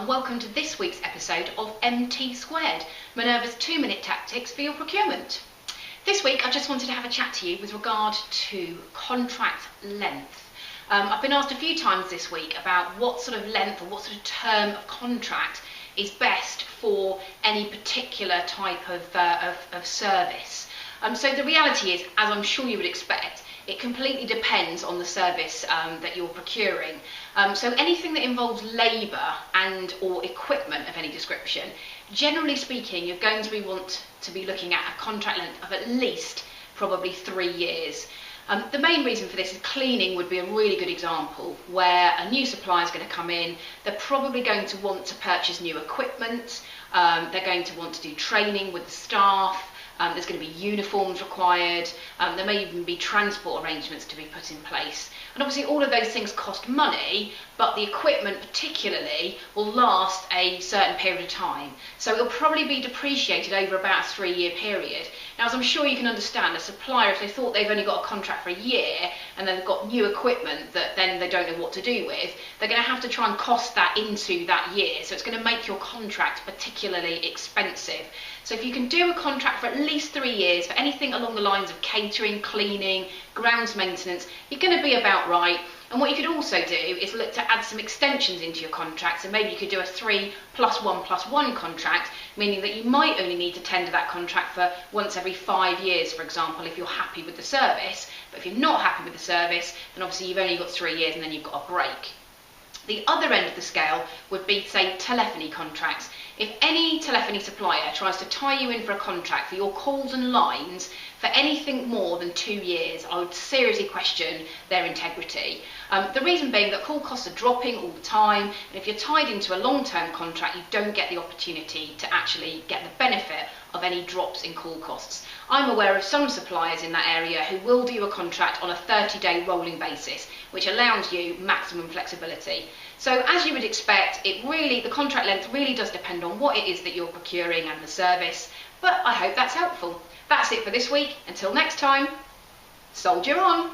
and welcome to this week's episode of MT2, Minerva's 2-minute tactics for your procurement. This week I just wanted to have a chat to you with regard to contract length. I've been asked a few times this week about what sort of length or what sort of term of contract is best for any particular type of service. So the reality is, as I'm sure you would expect, it completely depends on the service that you're procuring. So anything that involves labour and or equipment of any description, generally speaking, you're going to want to be looking at a contract length of at least probably 3 years. The main reason for this is cleaning would be a really good example where a new supplier is going to come in. They're probably going to want to purchase new equipment, they're going to want to do training with the staff. There's going to be uniforms required, there may even be transport arrangements to be put in place. And obviously all of those things cost money, but the equipment particularly will last a certain period of time. So it'll probably be depreciated over about a 3-year period. Now, as I'm sure you can understand, a supplier, if they thought they've only got a contract for a year and then they've got new equipment that then they don't know what to do with, they're going to have to try and cost that into that year. So it's going to make your contract particularly expensive. So if you can do a contract for at least 3 years for anything along the lines of catering, cleaning, grounds maintenance, you're going to be about right. And what you could also do is look to add some extensions into your contract. So maybe you could do a 3+1+1 contract, meaning that you might only need to tender that contract for once every 5 years, for example, if you're happy with the service. But if you're not happy with the service, then obviously you've only got 3 years and then you've got a break. The other end of the scale would be, say, telephony contracts. If any telephony supplier tries to tie you in for a contract for your calls and lines for anything more than 2 years, I would seriously question their integrity. The reason being that call costs are dropping all the time, and if you're tied into a long-term contract, you don't get the opportunity to actually get the benefit of any drops in call costs. I'm aware of some suppliers in that area who will do a contract on a 30-day rolling basis, which allows you maximum flexibility. So as you would expect, the contract length really does depend on what it is that you're procuring and the service, but I hope that's helpful. That's it for this week. Until next time, soldier on!